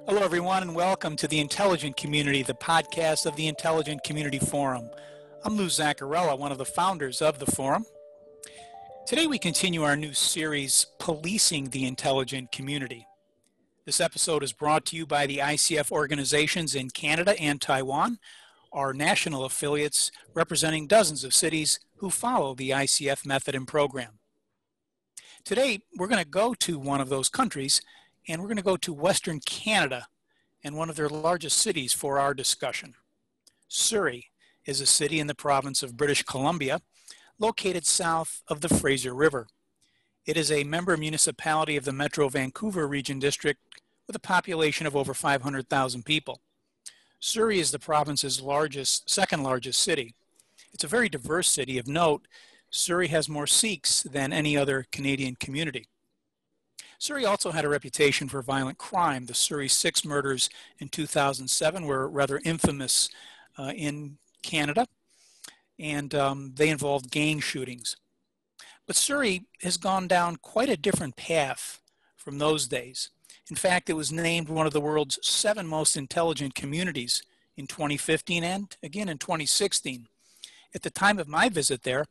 Hello, everyone, and welcome to the Intelligent Community, the podcast of the Intelligent Community Forum. I'm Lou Zaccarella, one of the founders of the forum. Today, we continue our new series, Policing the Intelligent Community. This episode is brought to you by the ICF organizations in Canada and Taiwan, our national affiliates representing dozens of cities who follow the ICF method and program. Today, we're going to go to one of those countries, and we're going to go to Western Canada and one of their largest cities for our discussion. Surrey is a city in the province of British Columbia, located south of the Fraser River. It is a member municipality of the Metro Vancouver Region District with a population of over 500,000 people. Surrey is the province's second largest city. It's a very diverse city. Of note, Surrey has more Sikhs than any other Canadian community. Surrey also had a reputation for violent crime. The Surrey 6 murders in 2007 were rather infamous in Canada, and they involved gang shootings. But Surrey has gone down quite a different path from those days. In fact, it was named one of the world's 7 most intelligent communities in 2015 and again in 2016. At the time of my visit there,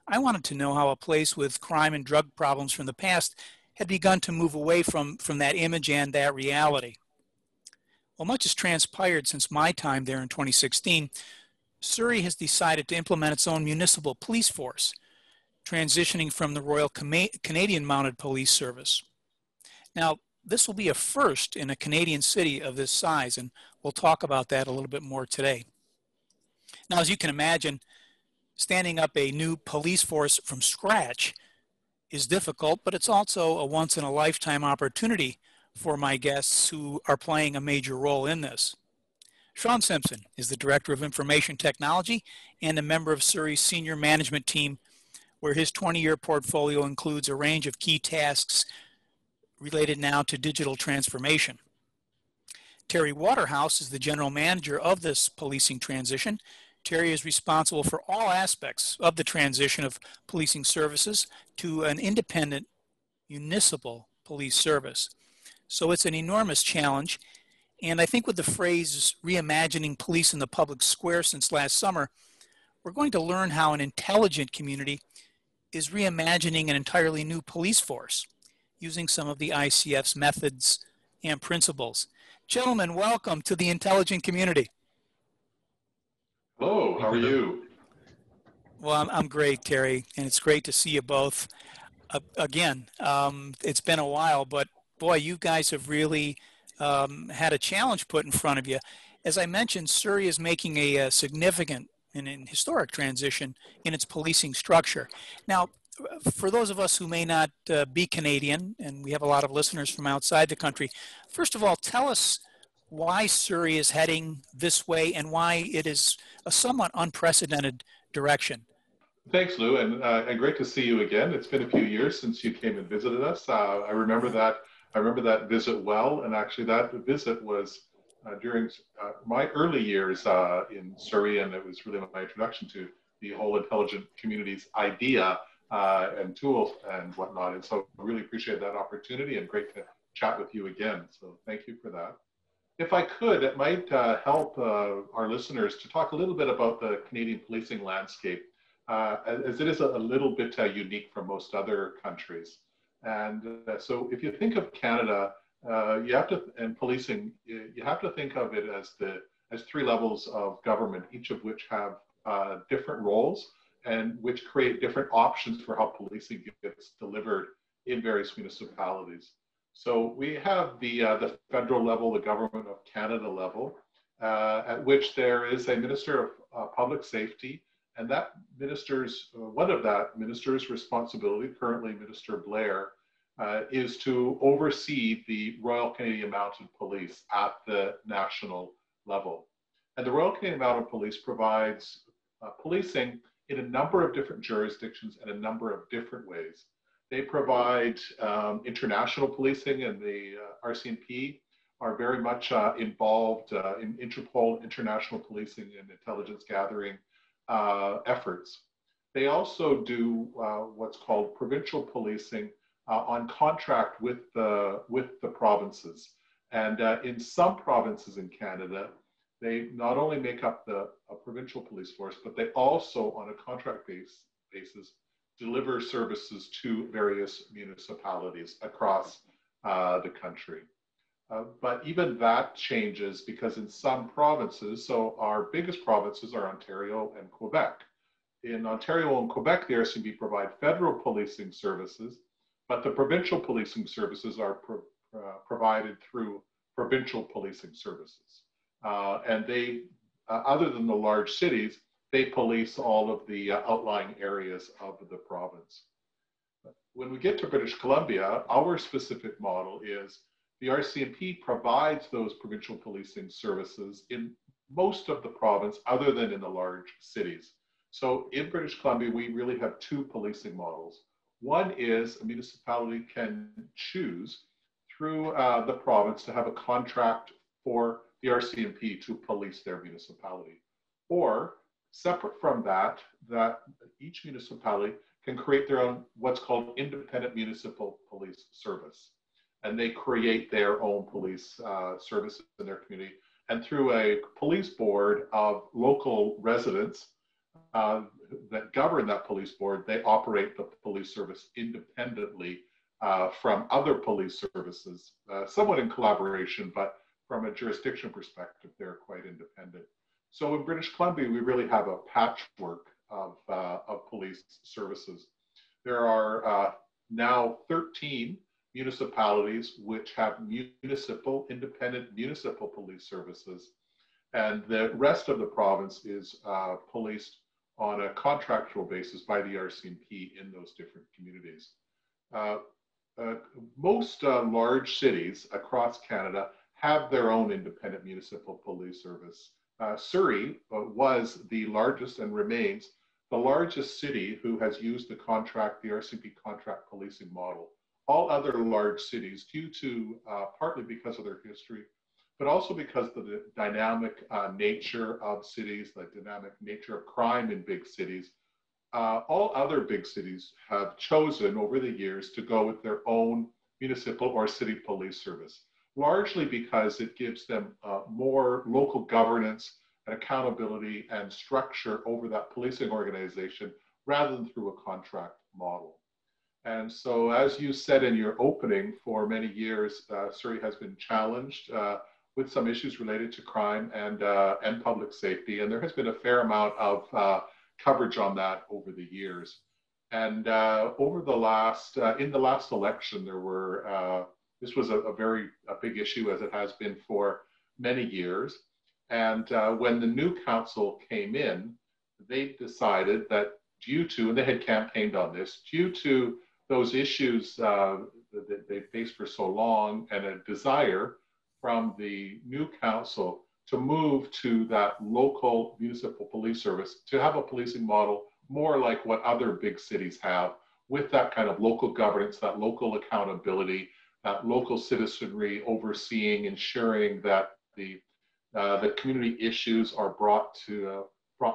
I wanted to know how a place with crime and drug problems from the past had begun to move away from that image and that reality. Well, much has transpired since my time there in 2016. Surrey has decided to implement its own municipal police force, transitioning from the Royal Canadian Mounted Police Service. Now, this will be a first in a Canadian city of this size, and we'll talk about that a little bit more today. Now, as you can imagine, standing up a new police force from scratch is difficult, but it's also a once-in-a-lifetime opportunity for my guests who are playing a major role in this. Sean Simpson is the Director of Information Technology and a member of Surrey's senior management team, where his 20-year portfolio includes a range of key tasks related now to digital transformation. Terry Waterhouse is the General Manager of this policing transition. Terry is responsible for all aspects of the transition of policing services to an independent municipal police service. So it's an enormous challenge. And I think with the phrase reimagining police in the public square since last summer, we're going to learn how an intelligent community is reimagining an entirely new police force using some of the ICF's methods and principles. Gentlemen, welcome to the Intelligent Community. Hello, how are you? Well, I'm great, Terry, and it's great to see you both. Again, it's been a while, but boy, you guys have really had a challenge put in front of you. As I mentioned, Surrey is making a significant and historic transition in its policing structure. Now, for those of us who may not be Canadian, and we have a lot of listeners from outside the country, first of all, tell us why Surrey is heading this way and why it is a somewhat unprecedented direction. Thanks, Lou, and great to see you again. It's been a few years since you came and visited us. I remember that visit well, and actually that visit was during my early years in Surrey, and it was really my introduction to the whole intelligent communities idea and tools and whatnot. And so I really appreciate that opportunity and great to chat with you again. So thank you for that. If I could, it might help our listeners to talk a little bit about the Canadian policing landscape, as it is a little bit unique from most other countries. And so if you think of Canada, and policing, you have to think of it as 3 levels of government, each of which have different roles and which create different options for how policing gets delivered in various municipalities. So we have the federal level, the Government of Canada level, at which there is a Minister of Public Safety, and that one of that minister's responsibility, currently Minister Blair, is to oversee the Royal Canadian Mounted Police at the national level. And the Royal Canadian Mounted Police provides policing in a number of different jurisdictions and a number of different ways. They provide international policing, and the RCMP are very much involved in Interpol, international policing and intelligence gathering efforts. They also do what's called provincial policing on contract with the provinces. And in some provinces in Canada, they not only make up the provincial police force, but they also, on a contract basis, deliver services to various municipalities across the country. But even that changes because in some provinces, so our biggest provinces are Ontario and Quebec. In Ontario and Quebec, the RCMP provide federal policing services, but the provincial policing services are provided through provincial policing services. And they, other than the large cities, they police all of the outlying areas of the province. When we get to British Columbia, our specific model is the RCMP provides those provincial policing services in most of the province other than in the large cities. So in British Columbia, we really have two policing models. One is a municipality can choose through the province to have a contract for the RCMP to police their municipality. Or separate from that, that each municipality can create their own what's called independent municipal police service. And they create their own police service in their community. And through a police board of local residents that govern that police board, they operate the police service independently from other police services, somewhat in collaboration, but from a jurisdiction perspective, they're quite independent. So in British Columbia, we really have a patchwork of police services. There are now 13 municipalities which have independent municipal police services, and the rest of the province is policed on a contractual basis by the RCMP in those different communities. Most large cities across Canada have their own independent municipal police service. Surrey was the largest and remains the largest city who has used the RCMP contract policing model. All other large cities, due to partly because of their history, but also because of the dynamic nature of cities, the dynamic nature of crime in big cities, all other big cities have chosen over the years to go with their own municipal or city police service, largely because it gives them more local governance and accountability and structure over that policing organization rather than through a contract model. And so, as you said in your opening, for many years, Surrey has been challenged with some issues related to crime and public safety. And there has been a fair amount of coverage on that over the years. And over the last, in the last election, there were, this was a big issue, as it has been for many years. And when the new council came in, they decided that due to, and they had campaigned on this, due to those issues that they faced for so long and a desire from the new council to move to that local municipal police service, to have a policing model more like what other big cities have, with that kind of local governance, that local accountability, that local citizenry overseeing, ensuring that the community issues are brought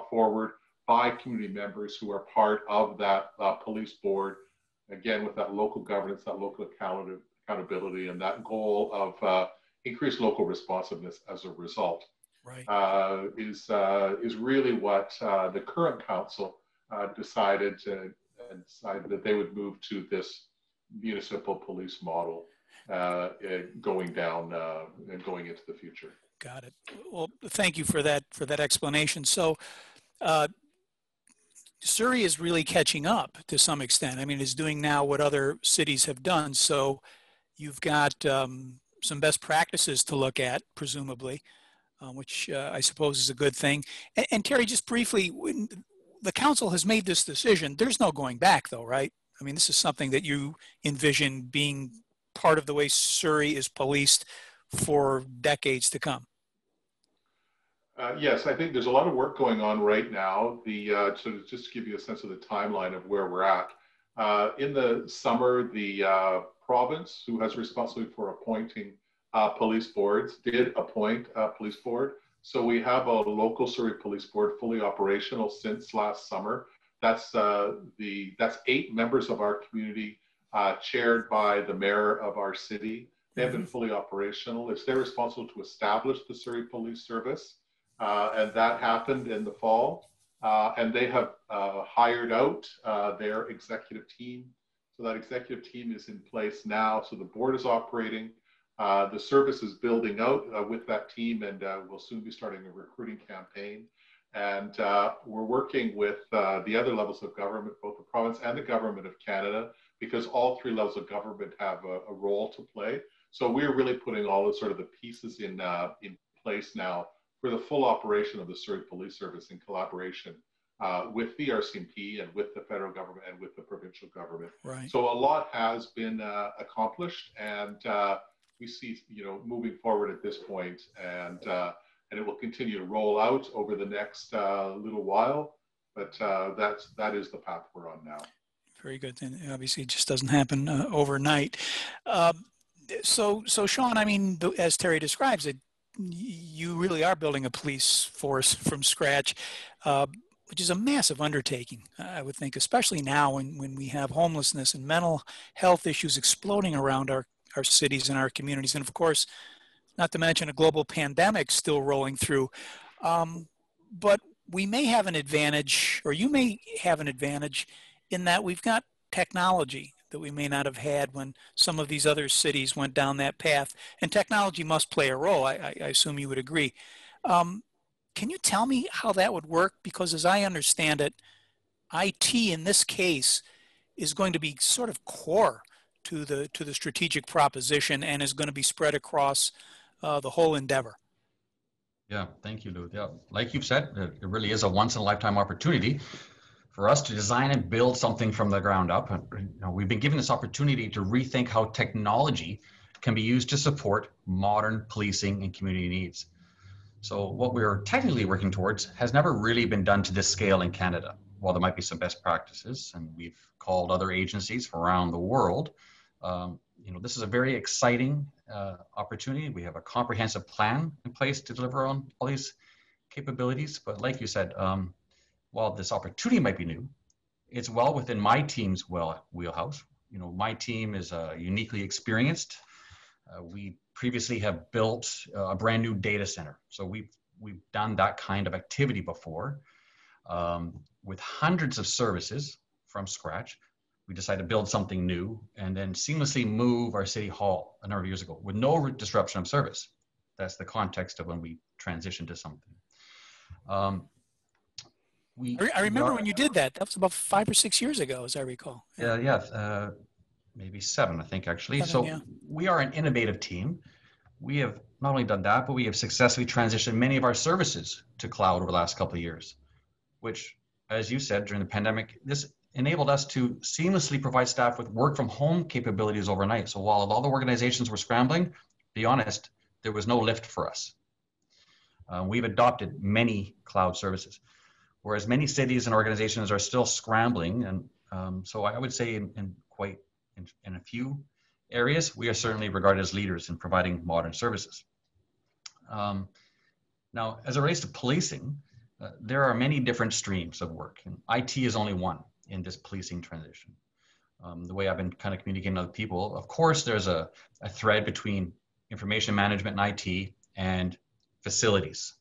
forward by community members who are part of that police board, again, with that local governance, that local accountability, and that goal of increased local responsiveness as a result. Right. Is really what the current council decided that they would move to this municipal police model going down and going into the future. Got it. Well, thank you for that explanation. So Surrey is really catching up to some extent. I mean, it's doing now what other cities have done. So you've got some best practices to look at, presumably, which I suppose is a good thing. And Terry, just briefly, when the council has made this decision, there's no going back though, right? I mean, this is something that you envision being part of the way Surrey is policed for decades to come. Yes, I think there's a lot of work going on right now. So just to give you a sense of the timeline of where we're at, in the summer, the province, who has responsibility for appointing police boards, did appoint a police board. So we have a local Surrey Police Board fully operational since last summer. That's 8 members of our community, chaired by the mayor of our city. They have been fully operational. It's their responsibility to establish the Surrey Police Service, and that happened in the fall. And they have hired out their executive team. So that executive team is in place now. So the board is operating. The service is building out with that team, and we'll soon be starting a recruiting campaign. And we're working with the other levels of government, both the province and the government of Canada, because all three levels of government have a role to play. So we're really putting all the sort of the pieces in place now for the full operation of the Surrey Police Service in collaboration with the RCMP and with the federal government and with the provincial government. Right. So a lot has been accomplished, and we see, moving forward at this point, and it will continue to roll out over the next little while. But that is the path we're on now. Very good. And obviously, it just doesn't happen overnight. So Sean, I mean, as Terry describes it, you really are building a police force from scratch, which is a massive undertaking, I would think, especially now when we have homelessness and mental health issues exploding around our cities and our communities. And of course, not to mention a global pandemic still rolling through. But we may have an advantage, or you may have an advantage, in that we've got technology that we may not have had when some of these other cities went down that path. And technology must play a role. I assume you would agree. Can you tell me how that would work? Because as I understand it, IT in this case is going to be sort of core to the strategic proposition and is going to be spread across the whole endeavor. Yeah, thank you, Lou. Yeah, like you've said, it really is a once-in-a-lifetime opportunity for us to design and build something from the ground up. We've been given this opportunity to rethink how technology can be used to support modern policing and community needs. So what we're technically working towards has never really been done to this scale in Canada. While there might be some best practices, and we've called other agencies from around the world, this is a very exciting opportunity. We have a comprehensive plan in place to deliver on all these capabilities. But like you said, while this opportunity might be new, it's well within my team's wheelhouse. My team is uniquely experienced. We previously have built a brand new data center. So we've done that kind of activity before. With hundreds of services from scratch. We decided to build something new and then seamlessly move our city hall a number of years ago with no disruption of service. That's the context of when we transitioned to something. I remember when you did that. That was about 5 or 6 years ago, as I recall. Yeah, maybe 7, I think, actually. We are an innovative team. We have not only done that, but we have successfully transitioned many of our services to cloud over the last couple of years, which, as you said, during the pandemic, this enabled us to seamlessly provide staff with work from home capabilities overnight. So while a lot of organizations were scrambling, to be honest, there was no lift for us. We've adopted many cloud services, whereas many cities and organizations are still scrambling. And so I would say in a few areas, we are certainly regarded as leaders in providing modern services. Now, as it relates to policing, there are many different streams of work, and IT is only one in this policing transition. The way I've been kind of communicating with other people, of course, there's a thread between information management and IT and facilities.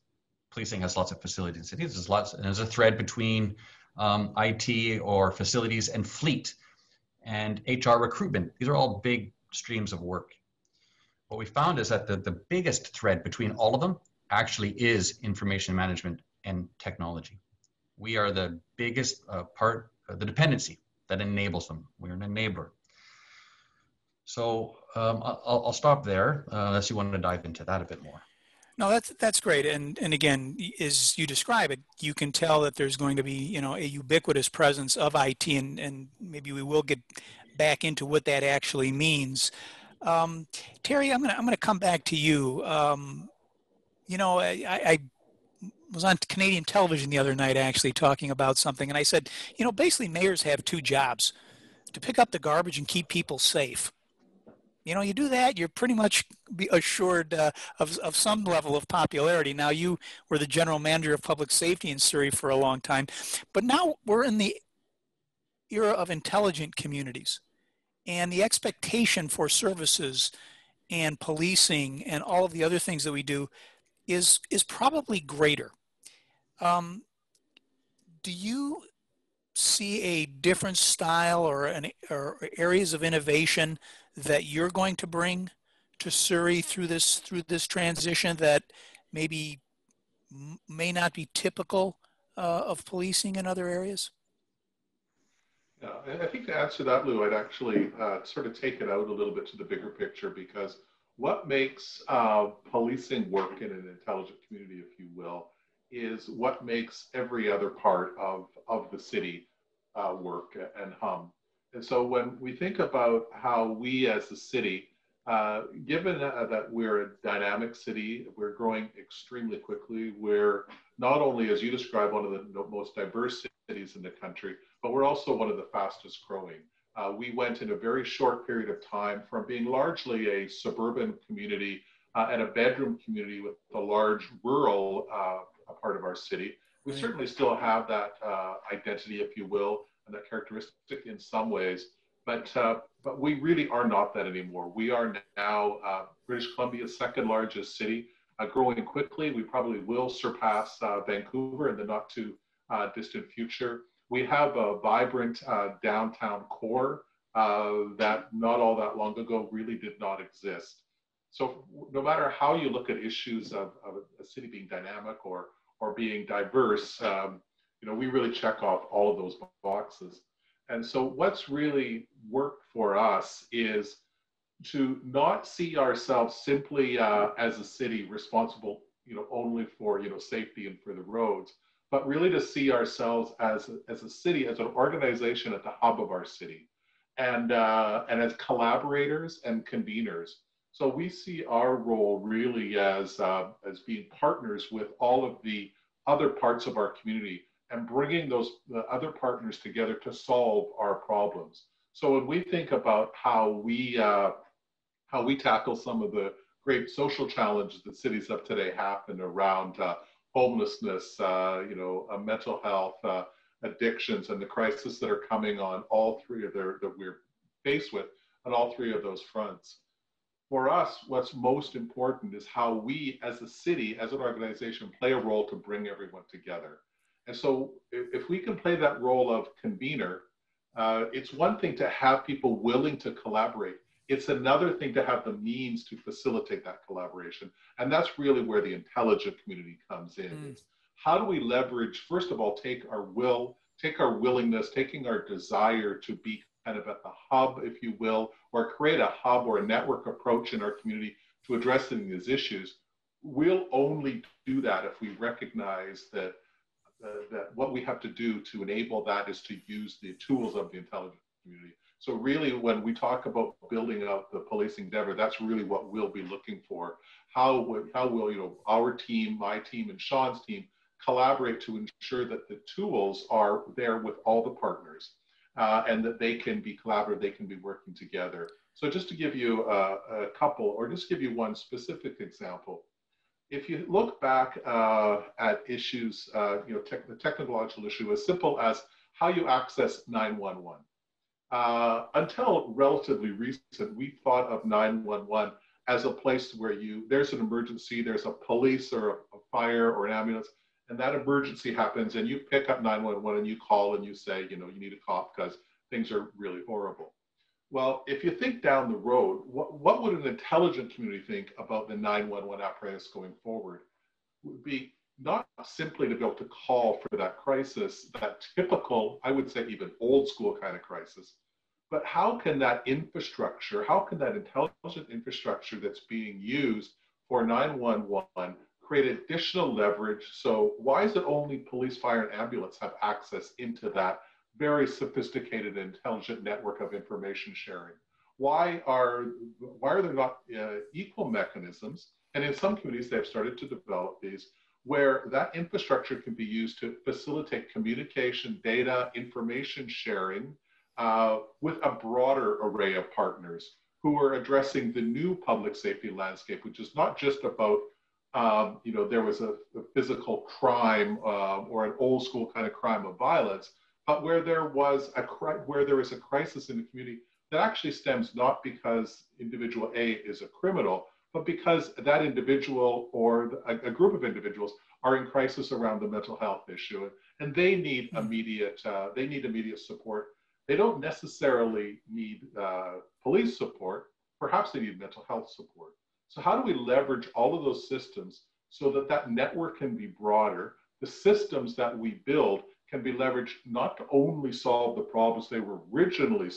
Policing has lots of facilities in cities. There's a thread between IT or facilities and fleet and HR recruitment. These are all big streams of work. What we found is that the biggest thread between all of them actually is information management and technology. We are the biggest part of the dependency that enables them. We're an enabler. So I'll stop there unless you want to dive into that a bit more. No, that's great. And again, as you describe it, you can tell that there's going to be, a ubiquitous presence of IT, and maybe we will get back into what that actually means. Terry, I'm gonna come back to you. I was on Canadian television the other night actually talking about something, and I said, basically mayors have 2 jobs: to pick up the garbage and keep people safe. You do that, you're pretty much be assured of some level of popularity. Now, you were the general manager of public safety in Surrey for a long time, but now we're in the era of intelligent communities, and the expectation for services and policing and all of the other things that we do is probably greater. Um, do you see a different style or areas of innovation that you're going to bring to Surrey through this transition that maybe may not be typical of policing in other areas? Yeah, and I think to answer that, Lou, I'd actually sort of take it out a little bit to the bigger picture, because what makes policing work in an intelligent community, if you will, is what makes every other part of the city work and hum. And so when we think about how we as a city, given that we're a dynamic city, we're growing extremely quickly. We're not only, as you described, one of the most diverse cities in the country, but we're also one of the fastest growing. We went in a very short period of time from being largely a suburban community and a bedroom community with a large rural part of our city. We certainly still have that identity, if you will, and that characteristic in some ways, but we really are not that anymore. We are now British Columbia's second largest city, growing quickly. We probably will surpass Vancouver in the not too distant future. We have a vibrant downtown core that not all that long ago really did not exist. So no matter how you look at issues of a city being dynamic or being diverse, we really check off all of those boxes. And so what's really worked for us is to not see ourselves simply as a city responsible, only for, safety and for the roads, but really to see ourselves as a city, as an organization at the hub of our city, and as collaborators and conveners. So we see our role really as being partners with all of the other parts of our community and bringing the other partners together to solve our problems. So when we think about how we tackle some of the great social challenges that cities of today happen around homelessness, mental health, addictions, and the crises that are coming on all three of that we're faced with on all three of those fronts. For us, what's most important is how we as a city, as an organization, play a role to bring everyone together. And so if we can play that role of convener, it's one thing to have people willing to collaborate. It's another thing to have the means to facilitate that collaboration. And that's really where the intelligent community comes in. It's how do we leverage, first of all, take our willingness, taking our desire to be kind of at the hub, if you will, or create a hub or a network approach in our community to addressing these issues. We'll only do that if we recognize that what we have to do to enable that is to use the tools of the intelligent community. So really, when we talk about building out the policing endeavor, that's really what we'll be looking for. How will our team, my team, and Sean's team collaborate to ensure that the tools are there with all the partners and that they can be collaborative, they can be working together. So just to give you a couple, or just give you one specific example. If you look back at issues, the technological issue, as simple as how you access 911. Until relatively recent, we thought of 911 as a place where there's an emergency, there's a police or a fire or an ambulance, and that emergency happens, and you pick up 911 and you call and you say, you need a cop because things are really horrible. Well, if you think down the road, what would an intelligent community think about the 911 apparatus going forward? Would be not simply to be able to call for that crisis, that typical, I would say even old school kind of crisis, but how can that infrastructure, how can that intelligent infrastructure that's being used for 911 create additional leverage? So why is it only police, fire, and ambulance have access into that very sophisticated and intelligent network of information sharing? Why are there not equal mechanisms? And in some communities, they've started to develop these where that infrastructure can be used to facilitate communication, data, information sharing with a broader array of partners who are addressing the new public safety landscape, which is not just about there was a physical crime or an old school kind of crime of violence, but where there was a crisis in the community, that actually stems not because individual A is a criminal, but because that individual or a group of individuals are in crisis around the mental health issue, and they need immediate support. They don't necessarily need police support. Perhaps they need mental health support. So how do we leverage all of those systems so that that network can be broader? The systems that we build can be leveraged not to only solve the problems they were originally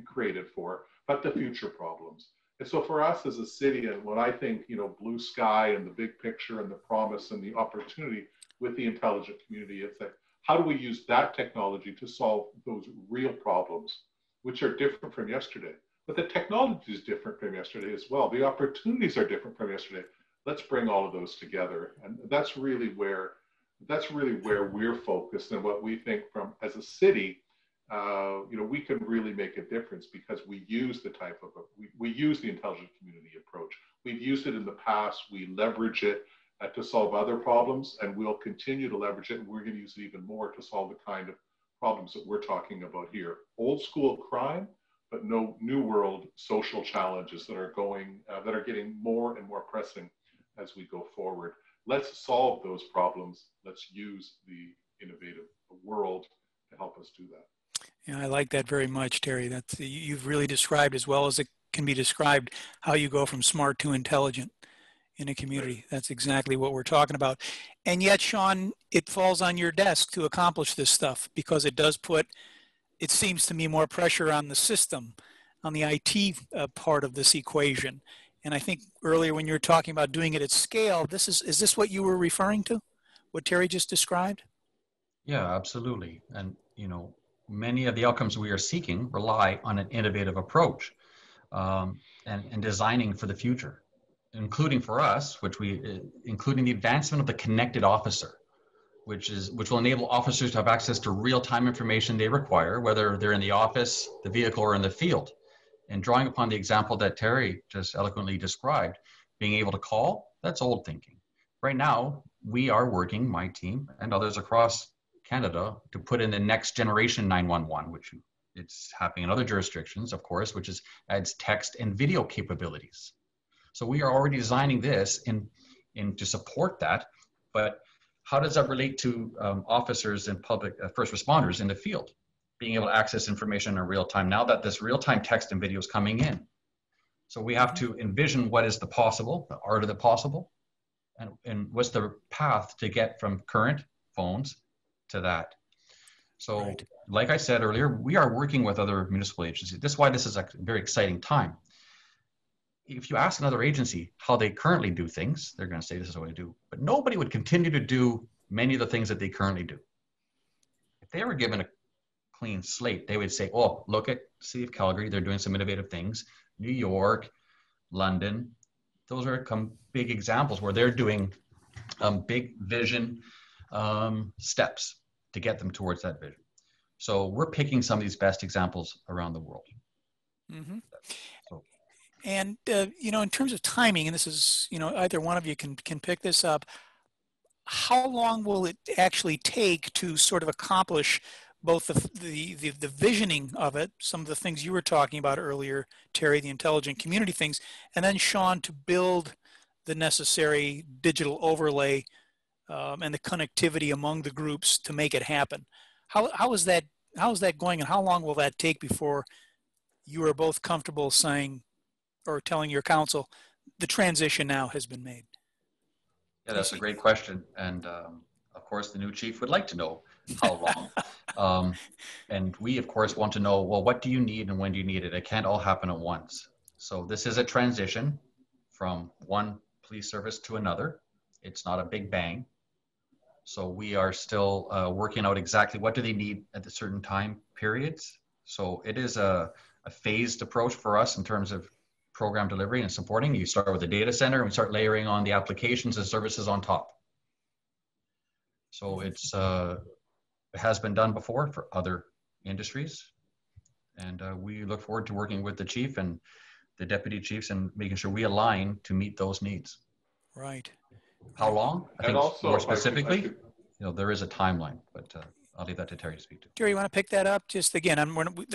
created for, but the future problems. And so for us as a city, and when I think, blue sky and the big picture and the promise and the opportunity with the intelligent community, it's like, how do we use that technology to solve those real problems, which are different from yesterday? But the technology is different from yesterday as well. The opportunities are different from yesterday. Let's bring all of those together. And that's really where we're focused, and what we think from as a city, we can really make a difference because we use we use the intelligent community approach. We've used it in the past. We leverage it to solve other problems, and we'll continue to leverage it. And we're going to use it even more to solve the kind of problems that we're talking about here. Old school crime, but no new world social challenges that are getting more and more pressing as we go forward. Let's solve those problems. Let's use the innovative world to help us do that. Yeah, I like that very much, Terry. You've really described, as well as it can be described, how you go from smart to intelligent in a community. Right. That's exactly what we're talking about. And yet, Sean, it falls on your desk to accomplish this stuff, because it does put, it seems to me, more pressure on the system, on the IT part of this equation. And I think earlier when you were talking about doing it at scale, is this what you were referring to? What Terry just described? Yeah, absolutely. And, many of the outcomes we are seeking rely on an innovative approach and designing for the future, including for us, including the advancement of the connected officer, which will enable officers to have access to real-time information they require, whether they're in the office, the vehicle, or in the field. And drawing upon the example that Terry just eloquently described, being able to call, that's old thinking. Right now, we are working, my team and others across Canada, to put in the next generation 911, which it's happening in other jurisdictions, of course, which adds text and video capabilities. So we are already designing this in to support that. But how does that relate to officers and public first responders in the field, being able to access information in real time now that this real-time text and video is coming in? So we have to envision what is the possible, the art of the possible, and what's the path to get from current phones to that. So right. Like I said earlier, we are working with other municipal agencies. That's why this is a very exciting time. If you ask another agency how they currently do things, they're going to say this is what I do. But nobody would continue to do many of the things that they currently do. If they were given a clean slate, they would say, oh, look at the city of Calgary, they're doing some innovative things. New York, London, those are big examples where they're doing big vision steps to get them towards that vision. So we're picking some of these best examples around the world. Mm-hmm. And, in terms of timing, and this is, either one of you can pick this up, how long will it actually take to sort of accomplish both the visioning of it, some of the things you were talking about earlier, Terry, the intelligent community things, and then Sean, to build the necessary digital overlay and the connectivity among the groups to make it happen? How is that going, and how long will that take before you are both comfortable saying, or telling your council, the transition now has been made? Yeah, that's a great question. And of course, the new chief would like to know how long. And we, of course, want to know, well, what do you need and when do you need it? It can't all happen at once. So this is a transition from one police service to another. It's not a big bang. So we are still working out exactly what do they need at the certain time periods. So it is a phased approach for us in terms of program delivery and supporting. You start with the data center and we start layering on the applications and services on top. So it has been done before for other industries. And we look forward to working with the chief and the deputy chiefs and making sure we align to meet those needs. Right. How long? I think also, more specifically, there is a timeline, but I'll leave that to Terry to speak to. Terry, you want to pick that up? Just again,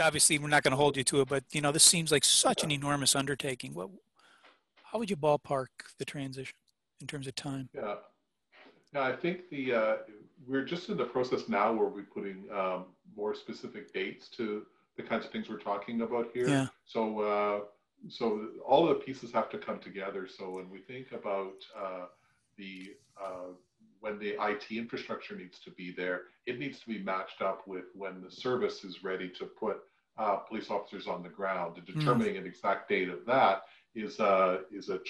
obviously we're not going to hold you to it, but this seems like such an enormous undertaking. How would you ballpark the transition in terms of time? Yeah, I think we're just in the process now where we're putting more specific dates to the kinds of things we're talking about here. Yeah. So all of the pieces have to come together. So when we think about when the IT infrastructure needs to be there, it needs to be matched up with when the service is ready to put police officers on the ground. And determining an exact date of that is a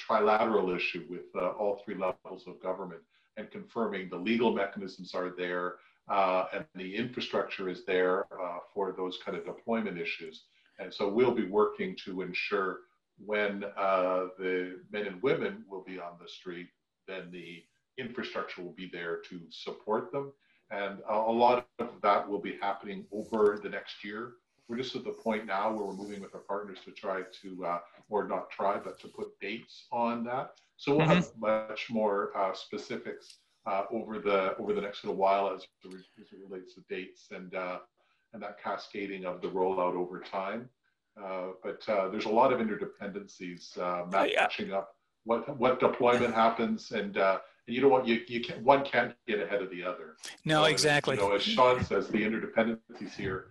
trilateral issue with all three levels of government, and confirming the legal mechanisms are there and the infrastructure is there for those kind of deployment issues. And so we'll be working to ensure when the men and women will be on the street, then the infrastructure will be there to support them. And a lot of that will be happening over the next year. We're just at the point now where we're moving with our partners to try to, or not try, but to put dates on that. So we'll have much more specifics over the next little while as it relates to dates and that cascading of the rollout over time. But there's a lot of interdependencies matching up what deployment happens, and you know what, one can't get ahead of the other. No, exactly. As Sean says, the interdependencies here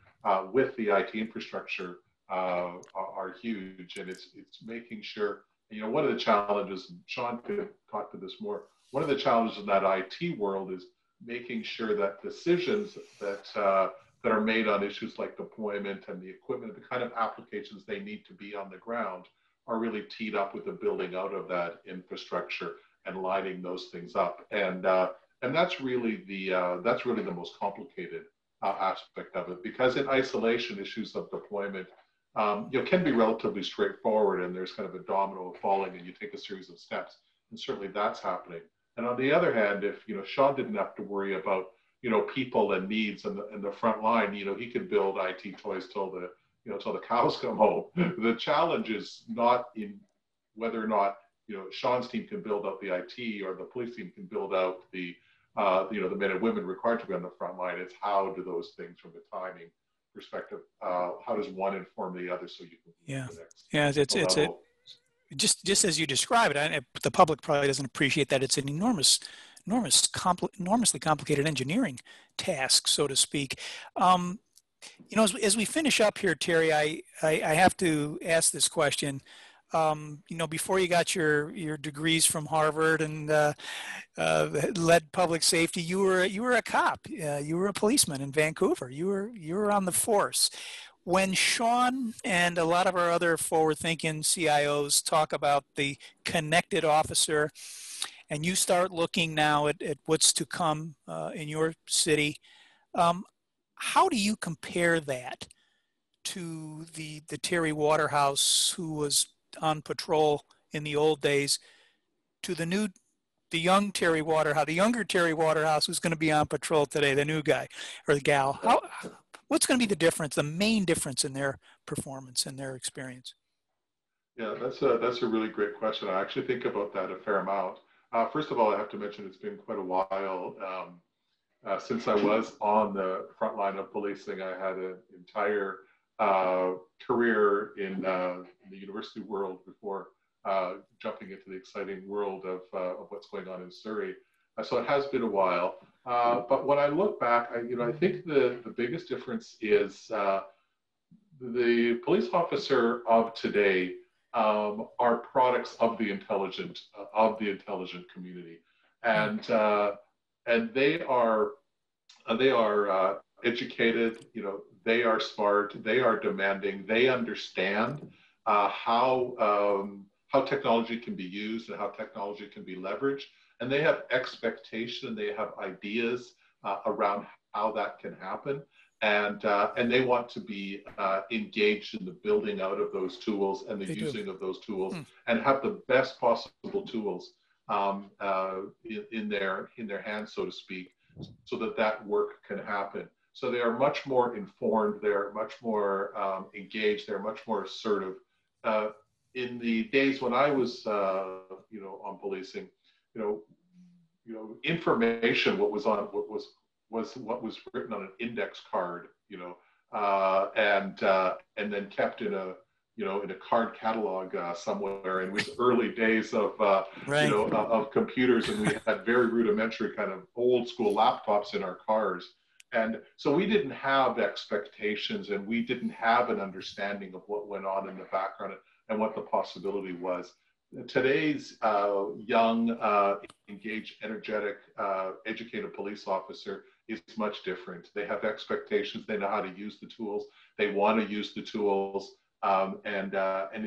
with the IT infrastructure are huge, and it's making sure. One of the challenges, Sean could talk to this more. One of the challenges in that IT world is making sure that decisions that are made on issues like deployment and the equipment, the kind of applications they need to be on the ground, are really teed up with the building out of that infrastructure and lining those things up. And that's really the most complicated aspect of it, because in isolation, issues of deployment can be relatively straightforward, and there's kind of a domino falling, and you take a series of steps, and certainly that's happening. And on the other hand, if Sean didn't have to worry about people and needs and the front line, he could build IT toys till the cows come home. The challenge is not in whether or not Sean's team can build out the IT or the police team can build out the men and women required to be on the front line. It's how do those things, from the timing perspective, how does one inform the other so you can move to the next it's just as you describe it. The public probably doesn't appreciate that it's an enormously complicated engineering task, so to speak. As we finish up here, Terry, I have to ask this question. Before you got your degrees from Harvard and led public safety, you were a cop. You were a policeman in Vancouver. You were on the force. When Sean and a lot of our other forward-thinking CIOs talk about the connected officer, and you start looking now at what's to come in your city, how do you compare that to the Terry Waterhouse who was on patrol in the old days, to the younger Terry Waterhouse who's going to be on patrol today, the new guy or the gal? What's going to be the difference, the main difference in their performance and their experience? Yeah, that's a really great question. I actually think about that a fair amount. First of all, I have to mention it's been quite a while since I was on the front line of policing. I had an entire career in the university world before jumping into the exciting world of what's going on in Surrey. So it has been a while. But when I look back, I think the biggest difference is the police officer of today are products of the intelligent community, and they are educated. They are smart. They are demanding. They understand how technology can be used and how technology can be leveraged, and they have expectation. They have ideas around how that can happen. And they want to be engaged in the building out of those tools and the using of those tools, and have the best possible tools in their hands, so to speak, so that work can happen. So they are much more informed. They're much more engaged. They're much more assertive. In the days when I was, on policing, information, what was was what was written on an index card, and then kept in a card catalog somewhere. And it was early days of Right. of computers, and we had very rudimentary kind of old school laptops in our cars. And so we didn't have expectations, and we didn't have an understanding of what went on in the background and what the possibility was. Today's young, engaged, energetic, educated police officer is much different. They have expectations. They know how to use the tools. They want to use the tools, and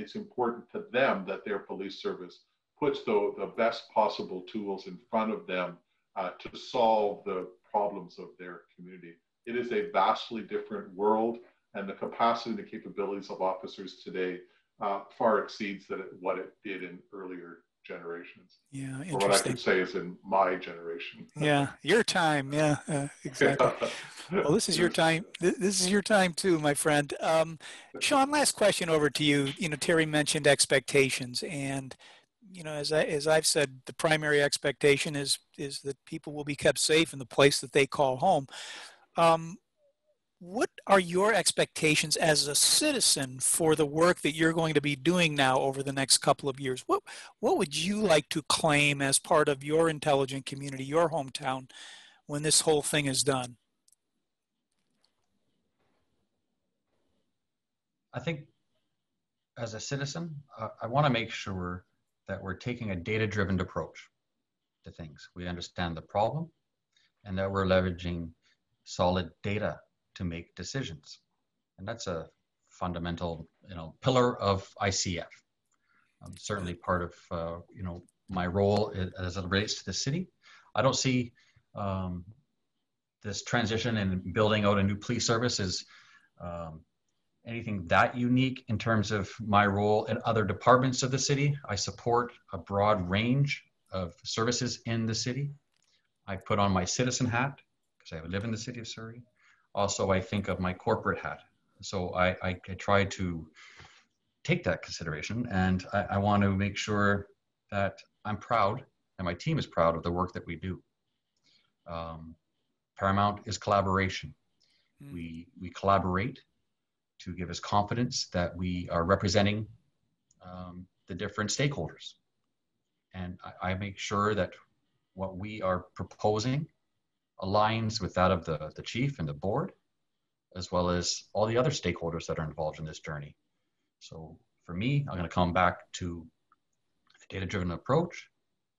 it's important to them that their police service puts the best possible tools in front of them to solve the problems of their community. It is a vastly different world, and the capacity and the capabilities of officers today far exceeds what it did in earlier generations. Yeah, interesting. Or what I could say is in my generation. Yeah, your time. Yeah, exactly. Well, this is your time. This is your time too, my friend. Sean, last question over to you. Terry mentioned expectations, and as I've said, the primary expectation is that people will be kept safe in the place that they call home. What are your expectations as a citizen for the work that you're going to be doing now over the next couple of years? What would you like to claim as part of your intelligent community, your hometown, when this whole thing is done? I think as a citizen, I want to make sure that we're taking a data-driven approach to things. We understand the problem and that we're leveraging solid data to make decisions. And that's a fundamental, pillar of ICF. Certainly part of, my role as it relates to the city. I don't see this transition and building out a new police service as anything that unique in terms of my role in other departments of the city. I support a broad range of services in the city. I put on my citizen hat because I live in the city of Surrey. Also, I think of my corporate hat. So I try to take that consideration, and I want to make sure that I'm proud and my team is proud of the work that we do. Paramount is collaboration. We collaborate to give us confidence that we are representing the different stakeholders. And I make sure that what we are proposing aligns with that of the chief and the board, as well as all the other stakeholders that are involved in this journey. So for me, I'm going to come back to a data-driven approach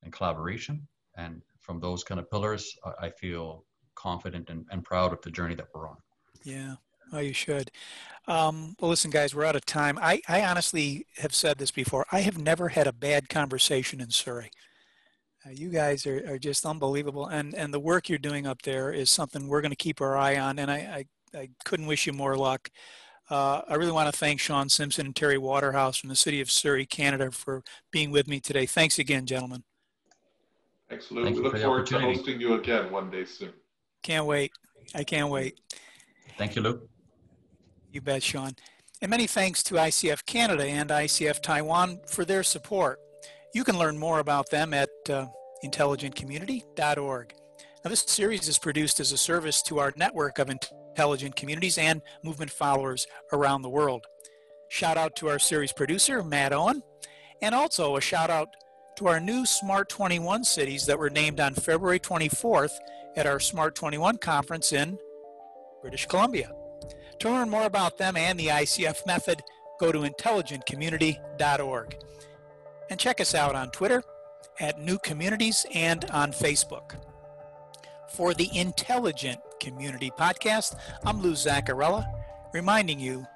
and collaboration. And from those kind of pillars, I feel confident and proud of the journey that we're on. Yeah, well, you should. Well, listen, guys, we're out of time. I honestly have said this before. I have never had a bad conversation in Surrey. You guys are just unbelievable, and the work you're doing up there is something we're going to keep our eye on, and I couldn't wish you more luck. I really want to thank Sean Simpson and Terry Waterhouse from the city of Surrey, Canada, for being with me today. Thanks again, gentlemen. Thanks, Lou. We look forward to hosting you again one day soon. Can't wait. I can't wait. Thank you, Lou. You bet, Sean. And many thanks to ICF Canada and ICF Taiwan for their support. You can learn more about them at intelligentcommunity.org. Now, this series is produced as a service to our network of intelligent communities and movement followers around the world. Shout out to our series producer, Matt Owen, and also a shout out to our new Smart 21 cities that were named on February 24th at our Smart 21 conference in British Columbia. To learn more about them and the ICF method, go to intelligentcommunity.org. And check us out on Twitter at New Communities and on Facebook. For the Intelligent Community Podcast, I'm Lou Zaccarella, reminding you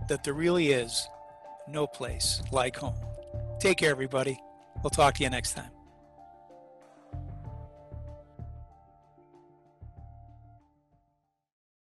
that there really is no place like home. Take care, everybody. We'll talk to you next time.